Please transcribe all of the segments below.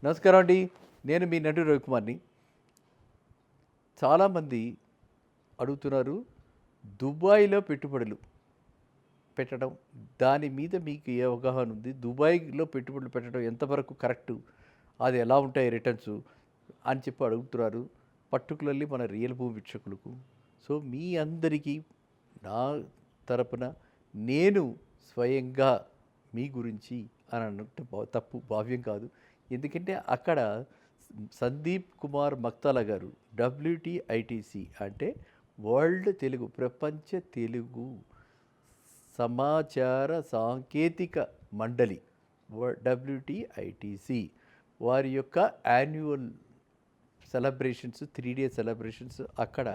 నమస్కారం అండి. నేను మీ నటుడు రవికుమార్‌ని. చాలామంది అడుగుతున్నారు, దుబాయ్‌లో పెట్టుబడులు పెట్టడం, దాని మీద మీకు ఏ అవగాహన ఉంది? దుబాయ్‌లో పెట్టుబడులు పెట్టడం ఎంతవరకు కరెక్టు? అది ఎలా ఉంటాయి రిటర్న్సు? అని చెప్పి అడుగుతున్నారు. పర్టిక్యులర్‌లీ మన రియల్ భూమి వీక్షకులకు. సో, మీ అందరికీ నా తరపున నేను స్వయంగా మీ గురించి అని అన్నట్టు తప్పు భావ్యం కాదు. ఎందుకంటే అక్కడ సందీప్ కుమార్ మక్తాల గారు డబ్ల్యూటీఐటీసీ అంటే వరల్డ్ తెలుగు ప్రపంచ తెలుగు సమాచార సాంకేతిక మండలి డబ్ల్యూటీఐటీసీ వారి యొక్క యాన్యువల్ సెలబ్రేషన్స్ 3 డే సెలబ్రేషన్స్ అక్కడ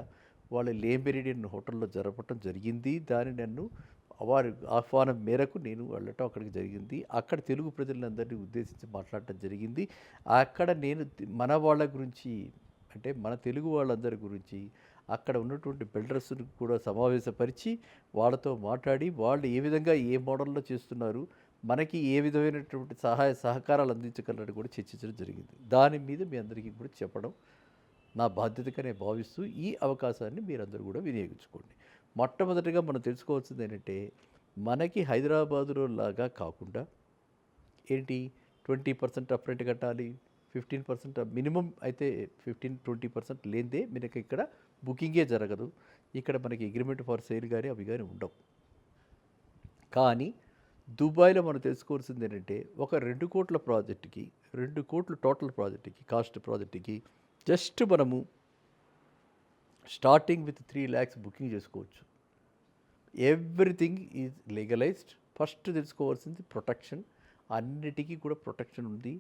వాళ్ళ లే మెరిడియన్ హోటల్లో జరపటం జరిగింది. దాన్ని నన్ను వారి ఆహ్వానం మేరకు నేను వెళ్ళటం అక్కడికి జరిగింది. అక్కడ తెలుగు ప్రజలందరినీ ఉద్దేశించి మాట్లాడటం జరిగింది. అక్కడ నేను మన వాళ్ళ గురించి అంటే మన తెలుగు వాళ్ళందరి గురించి అక్కడ ఉన్నటువంటి బిల్డర్స్ని కూడా సమావేశపరిచి వాళ్ళతో మాట్లాడి వాళ్ళు ఏ విధంగా ఏ మోడల్లో చేస్తున్నారు, మనకి ఏ విధమైనటువంటి సహాయ సహకారాలు అందించగలరని కూడా చర్చించడం జరిగింది. దాని మీద మీ అందరికీ కూడా చెప్పడం నా బాధ్యతగా నేను భావిస్తూ ఈ అవకాశాన్ని మీరందరూ కూడా వినియోగించుకోండి. మొట్టమొదటిగా మనం తెలుసుకోవాల్సింది ఏంటంటే, మనకి హైదరాబాదులో లాగా కాకుండా ఏంటి 20% అప్రెంట్ కట్టాలి, 15% మినిమం అయితే 15-20% లేనిదే మనకి ఇక్కడ బుకింగే జరగదు. ఇక్కడ మనకి అగ్రిమెంట్ ఫర్ సేల్ కానీ అవి కానీ ఉండవు. కానీ దుబాయ్లో మనం తెలుసుకోవాల్సింది ఏంటంటే, ఒక 2 కోట్ల ప్రాజెక్టుకి 2 కోట్లు టోటల్ ప్రాజెక్టుకి కాస్ట్ ప్రాజెక్టుకి జస్ట్ మనము స్టార్టింగ్ విత్ 3 lakhs బుకింగ్ చేసుకోవచ్చు. Everything is legalised. ఫస్ట్ తెలుసుకోవాల్సింది ప్రొటెక్షన్. అన్నిటికీ కూడా ప్రొటెక్షన్ ఉంది.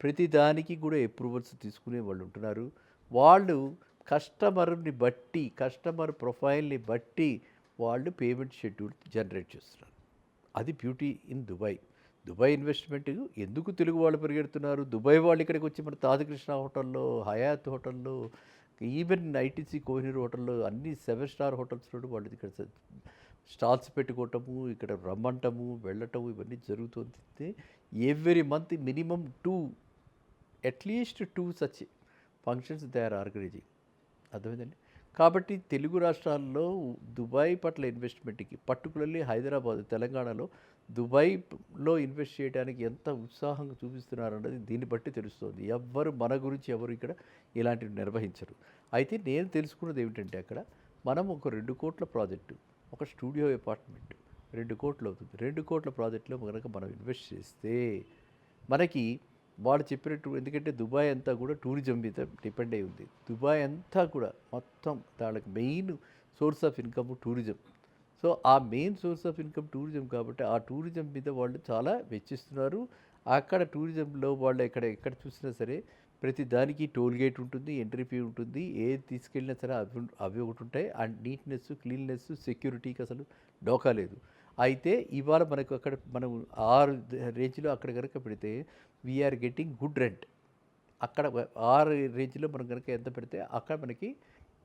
ప్రతి దానికి కూడా అప్రూవల్స్ తీసుకునే వాళ్ళు ఉంటున్నారు. వాళ్ళు కస్టమర్ని బట్టి కస్టమర్ ప్రొఫైల్ని బట్టి వాళ్ళు పేమెంట్ షెడ్యూల్ జనరేట్ చేస్తున్నారు. అది beauty in Dubai. Dubai investment ఎందుకు తెలుగు వాళ్ళు పరిగెడుతున్నారు? దుబాయ్ వాళ్ళు ఇక్కడికి వచ్చి మన తాజకృష్ణ హోటల్లో, హయాత్ హోటల్లో, ఈవెన్ ఐటీసీ కోహినూర్ హోటల్లో అన్ని 7 స్టార్ హోటల్స్లో వాళ్ళు ఇక్కడ స్టాల్స్ పెట్టుకోవటము, ఇక్కడ రమ్మంటము, వెళ్ళటము ఇవన్నీ జరుగుతుంది. Every month minimum 2 at least 2 such functions they are organizing. అర్థమైందండి. కాబట్టి తెలుగు రాష్ట్రాల్లో దుబాయ్ పట్ల ఇన్వెస్ట్మెంట్కి పర్టికులర్లీ హైదరాబాద్ తెలంగాణలో దుబాయ్లో ఇన్వెస్ట్ చేయడానికి ఎంత ఉత్సాహంగా చూపిస్తున్నారన్నది దీన్ని బట్టి తెలుస్తుంది. ఎవ్వరు మన గురించి ఎవరు ఇక్కడ ఇలాంటివి నిర్వహించరు. అయితే నేను తెలుసుకున్నది ఏమిటంటే అక్కడ మనం ఒక 2 కోట్ల ప్రాజెక్టు, ఒక స్టూడియో అపార్ట్మెంట్ 2 కోట్లు అవుతుంది. 2 కోట్ల ప్రాజెక్టులో కనుక మనం ఇన్వెస్ట్ చేస్తే మనకి వాళ్ళు చెప్పినట్టు, ఎందుకంటే దుబాయ్ అంతా కూడా టూరిజం మీద డిపెండ్ అయి ఉంది. దుబాయ్ అంతా కూడా మొత్తం దానికి main source of income tourism. So ఆ main source of income tourism కాబట్టి ఆ టూరిజం మీద వాళ్ళు చాలా వెచ్చిస్తున్నారు. అక్కడ టూరిజంలో వాళ్ళు ఎక్కడ చూసినా సరే ప్రతి దానికి టోల్ గేట్ ఉంటుంది, ఎంట్రీ ఫీ ఉంటుంది. ఏది తీసుకెళ్ళినా సరే అవి ఒకటి ఉంటాయి. అండ్ నీట్నెస్, క్లీన్నెస్, సెక్యూరిటీకి అసలు డోకా లేదు. అయితే ఇవాళ మనకు అక్కడ మనం 6 రేంజ్లో అక్కడ కనుక పెడితే వీఆర్ గెట్టింగ్ గుడ్ రెంట్. అక్కడ 6 రేంజ్లో మనం కనుక ఎంత పెడితే అక్కడ మనకి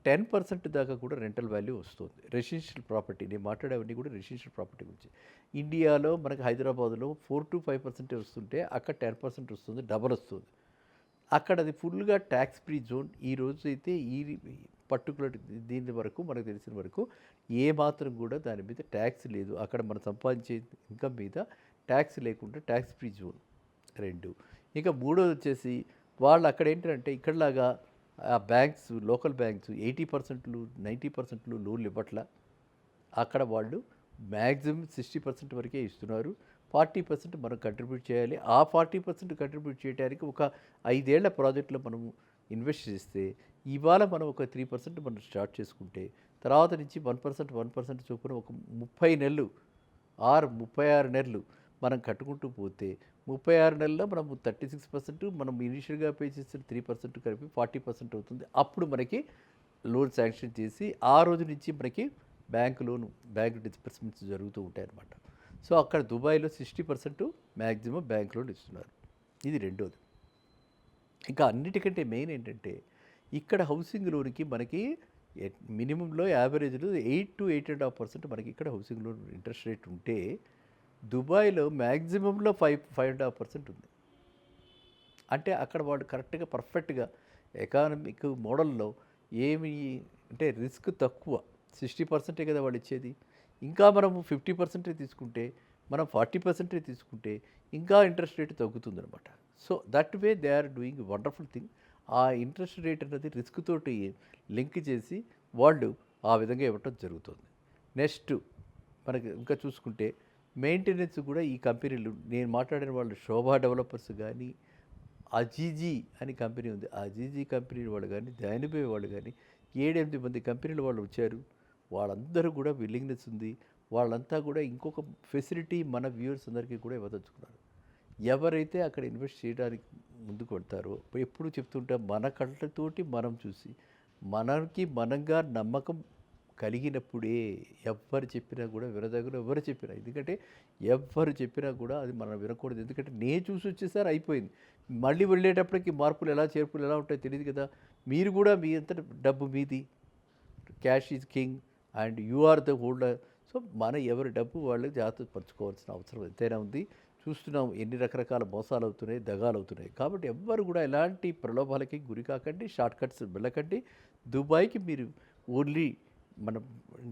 10% దాకా కూడా రెంటల్ వాల్యూ వస్తుంది. రెసిడెన్షియల్ ప్రాపర్టీ నేను మాట్లాడేవన్నీ కూడా రెసిడెన్షియల్ ప్రాపర్టీ గురించి. ఇండియాలో మనకి హైదరాబాద్లో 4-5% వస్తుంటే అక్కడ 10% వస్తుంది, డబల్ వస్తుంది. అక్కడ అది ఫుల్గా ట్యాక్స్ ఫ్రీ జోన్. ఈ రోజు అయితే ఈ పర్టికులర్ దీని వరకు మనకు తెలిసిన వరకు ఏ మాత్రం కూడా దాని మీద ట్యాక్స్ లేదు. అక్కడ మనం సంపాదించే ఇన్కమ్ మీద ట్యాక్స్ లేకుండా ట్యాక్స్ ఫ్రీ జోన్ 2. ఇంకా మూడోది వచ్చేసి వాళ్ళు అక్కడ ఏంటంటే ఇక్కడలాగా బ్యాంక్స్, లోకల్ బ్యాంక్స్ 80%, 90% లోన్లు ఇవ్వట్ల. అక్కడ వాళ్ళు మ్యాక్సిమం 60% వరకే ఇస్తున్నారు. 40% మనం కంట్రిబ్యూట్ చేయాలి. ఆ 40% కంట్రిబ్యూట్ చేయడానికి ఒక 5 ఏళ్ల ప్రాజెక్టులో మనం ఇన్వెస్ట్ చేస్తే ఇవాళ మనం ఒక 3% మనం స్టార్ట్ చేసుకుంటే తర్వాత నుంచి 1% చొప్పున ఒక 30 నెలలు 36 నెలలు మనం కట్టుకుంటూ పోతే 36 నెలల్లో మనం 36% మనం ఇనిషియల్గా పే చేసిన 3% కలిపి 40% అవుతుంది. అప్పుడు మనకి లోన్ శాంక్షన్ చేసి ఆ రోజు నుంచి మనకి బ్యాంక్ డిస్బర్స్మెంట్స్ జరుగుతూ ఉంటాయన్నమాట. సో అక్కడ దుబాయ్లో 60% మ్యాక్సిమం బ్యాంక్ లోన్ ఇస్తున్నారు. ఇది రెండోది. ఇంకా అన్నిటికంటే మెయిన్ ఏంటంటే ఇక్కడ హౌసింగ్ లోన్కి మనకి మినిమంలో యావరేజ్లో 8-8.5% మనకి ఇక్కడ హౌసింగ్ లోన్ ఇంట్రెస్ట్ రేట్ ఉంటే దుబాయ్లో మ్యాక్సిమంలో 5-5.5% ఉంది. అంటే అక్కడ వాడు కరెక్ట్గా పర్ఫెక్ట్గా ఎకానమిక్ మోడల్లో ఏమి అంటే రిస్క్ తక్కువ 60% కదా వాళ్ళు ఇచ్చేది. ఇంకా మనం 50% తీసుకుంటే, మనం 40% తీసుకుంటే ఇంకా ఇంట్రెస్ట్ రేట్ తగ్గుతుందనమాట. So that way they are doing wonderful thing. ఆ ఇంట్రెస్ట్ రేట్ అనేది రిస్క్ తోటి లింక్ చేసి వాళ్ళు ఆ విధంగా ఇవ్వటం జరుగుతుంది. నెక్స్ట్ మనకి ఇంకా చూసుకుంటే మెయింటెనెన్స్ కూడా ఈ కంపెనీలు నేను మాట్లాడిన వాళ్ళు శోభా డెవలపర్స్ కానీ, అజీజీ అని కంపెనీ ఉంది. అజీజీ కంపెనీ వాళ్ళు కానీ, దానిపై వాళ్ళు కానీ 7-8 మంది కంపెనీల వాళ్ళు వచ్చారు. వాళ్ళందరూ కూడా విల్లింగ్నెస్ ఉంది. వాళ్ళంతా కూడా ఇంకొక ఫెసిలిటీ మన వ్యూవర్స్ అందరికీ కూడా ఇవ్వదలుచుకున్నారు. ఎవరైతే అక్కడ ఇన్వెస్ట్ చేయడానికి ముందుకు వెళ్తారో ఎప్పుడు చెప్తుంటే మన కళ్ళతోటి మనం చూసి మనకి మనంగా నమ్మకం కలిగినప్పుడే ఎవ్వరు చెప్పినా కూడా వినదగిన ఎవరు చెప్పినా, ఎందుకంటే ఎవ్వరు చెప్పినా కూడా అది మనం వినకూడదు. ఎందుకంటే నేను చూసి వచ్చేసారి అయిపోయింది. మళ్ళీ వెళ్ళేటప్పటికి మార్పులు ఎలా చేర్పులు ఎలా ఉంటాయో తెలియదు కదా. మీరు కూడా మీ అంత డబ్బు మీది, cash is king and you are the holder. So మన ఎవరి డబ్బు వాళ్ళు జాగ్రత్త పరచుకోవాల్సిన అవసరం ఎంతైనా ఉంది. చూస్తున్నాం ఎన్ని రకరకాల మోసాలు అవుతున్నాయి, దగాలు అవుతున్నాయి. కాబట్టి ఎవ్వరు కూడా ఎలాంటి ప్రలోభాలకి గురి కాకండి, షార్ట్ కట్స్ వెళ్ళకండి. దుబాయ్కి మీరు ఓన్లీ మనం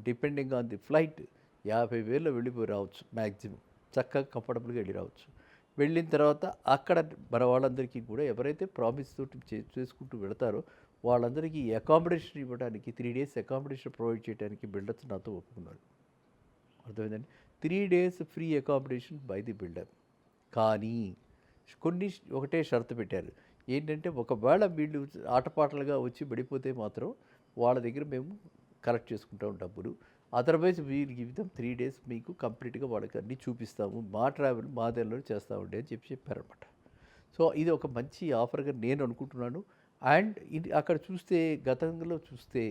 డిపెండింగ్ ఆన్ ది ఫ్లైట్ 50,000లో వెళ్ళిపోయి రావచ్చు మ్యాక్సిమం. చక్కగా కంఫర్టబుల్గా వెళ్ళి రావచ్చు. వెళ్ళిన తర్వాత అక్కడ మన వాళ్ళందరికీ కూడా ఎవరైతే ప్రామిస్ తోటి చేసుకుంటూ వెళతారో వాళ్ళందరికీ అకామిడేషన్ ఇవ్వడానికి 3 days అకామిడేషన్ ప్రొవైడ్ చేయడానికి బిల్డర్స్ నాతో ఒప్పుకున్నారు. అర్థమైందండి. 3 days free accommodation by the builder. కానీ కొన్ని ఒకటే షరతు పెట్టారు. ఏంటంటే ఒకవేళ వీళ్ళు ఆటపాటలుగా వచ్చి పడిపోతే మాత్రం వాళ్ళ దగ్గర మేము కలెక్ట్ చేసుకుంటాం డబ్బులు. Otherwise we'll give them 3 days మీకు కంప్లీట్గా వాళ్ళకి అన్నీ చూపిస్తాము, మా ట్రావెల్ మా దగ్గరలో చేస్తామండి అని చెప్పారనమాట. సో ఇది ఒక మంచి ఆఫర్గా నేను అనుకుంటున్నాను. అండ్ ఇది అక్కడ చూస్తే గతంలో చూస్తే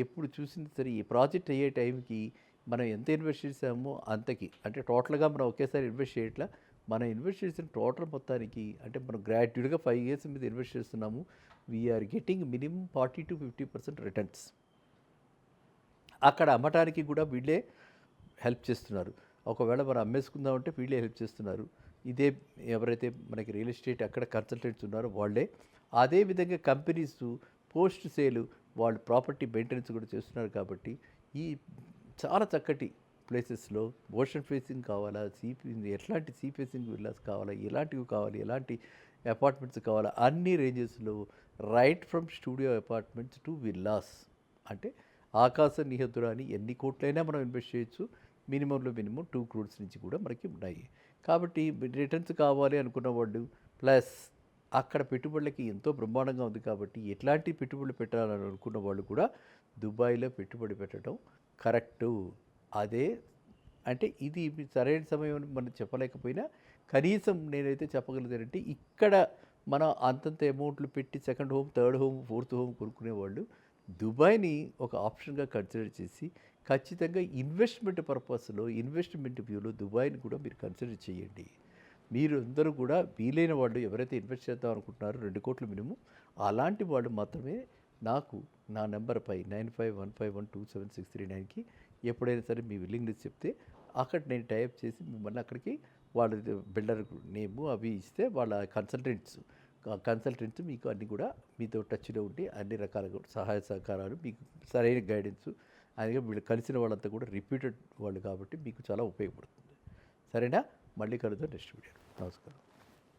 ఎప్పుడు చూసిన సరే ఈ ప్రాజెక్ట్ అయ్యే టైంకి మనం ఎంత ఇన్వెస్ట్ చేసామో అంతకి, అంటే టోటల్గా మనం ఒకేసారి ఇన్వెస్ట్ చేయట్లా. మనం ఇన్వెస్ట్ చేసిన టోటల్ మొత్తానికి అంటే మనం గ్రాడ్యుయేట్గా 5 years మీద ఇన్వెస్ట్ చేస్తున్నాము. We are getting minimum 40-50% returns. అక్కడ అమ్మటానికి కూడా వీళ్ళే హెల్ప్ చేస్తున్నారు. ఒకవేళ మనం అమ్మేసుకుందామంటే వీళ్ళే హెల్ప్ చేస్తున్నారు. ఇదే ఎవరైతే మనకి రియల్ ఎస్టేట్ అక్కడ కన్సల్టెంట్స్ ఉన్నారో వాళ్ళే. అదేవిధంగా కంపెనీస్ పోస్ట్ సేల్ వాళ్ళు ప్రాపర్టీ మెయింటెనెన్స్ కూడా చేస్తున్నారు. కాబట్టి ఈ చాలా చక్కటి ప్లేసెస్లో ఓషన్ ఫేసింగ్ కావాలా, ఎట్లాంటి సీ ఫేసింగ్ విల్లాస్ కావాలా, ఎలాంటివి కావాలి, ఎలాంటి అపార్ట్మెంట్స్ కావాలా, అన్ని రేంజెస్లో right from studio apartments to villas, అంటే ఆకాశ నిహతురాని ఎన్ని కోట్లైనా మనం ఇన్వెస్ట్ చేయొచ్చు. మినిమంలో మినిమం 2 crores నుంచి కూడా మనకి ఉన్నాయి. కాబట్టి రిటర్న్స్ కావాలి అనుకున్న వాళ్ళు ప్లస్ అక్కడ పెట్టుబడులకి ఎంతో బ్రహ్మాండంగా ఉంది. కాబట్టి ఎట్లాంటి పెట్టుబడులు పెట్టాలని అనుకున్న వాళ్ళు కూడా దుబాయ్లో పెట్టుబడి పెట్టడం కరెక్టు. అదే అంటే ఇది సరైన సమయం అని మనం చెప్పలేకపోయినా కనీసం నేనైతే చెప్పగలిగానంటే ఇక్కడ మనం అంతంత అమౌంట్లు పెట్టి second home, third home, fourth home కొనుక్కునే వాళ్ళు దుబాయ్ని ఒక ఆప్షన్గా కన్సిడర్ చేసి ఖచ్చితంగా ఇన్వెస్ట్మెంట్ పర్పస్లో, ఇన్వెస్ట్మెంట్ వ్యూలో దుబాయ్ని కూడా మీరు కన్సిడర్ చేయండి. మీరు అందరూ కూడా వీలైన వాళ్ళు ఎవరైతే ఇన్వెస్ట్ చేద్దాం అనుకుంటున్నారో 2 కోట్లు మినిమం, అలాంటి వాళ్ళు మాత్రమే నాకు నా నెంబర్పై 9515127639కి ఎప్పుడైనా సరే మీ విల్లింగ్నెస్ చెప్తే అక్కడ నేను టైప్ చేసి మిమ్మల్ని అక్కడికి వాళ్ళ బిల్డర్ నేము అవి ఇస్తే వాళ్ళ కన్సల్టెంట్స్ మీకు అన్నీ కూడా మీతో టచ్లో ఉండి అన్ని రకాలుగా సహాయ సహకారాలు మీకు సరైన గైడెన్స్, అలాగే వీళ్ళు కలిసిన వాళ్ళంతా కూడా రిపీటెడ్ వాళ్ళు కాబట్టి మీకు చాలా ఉపయోగపడుతుంది. సరేనా? మళ్ళీ కలుద్దాం నెక్స్ట్ వీడియో. నమస్కారం.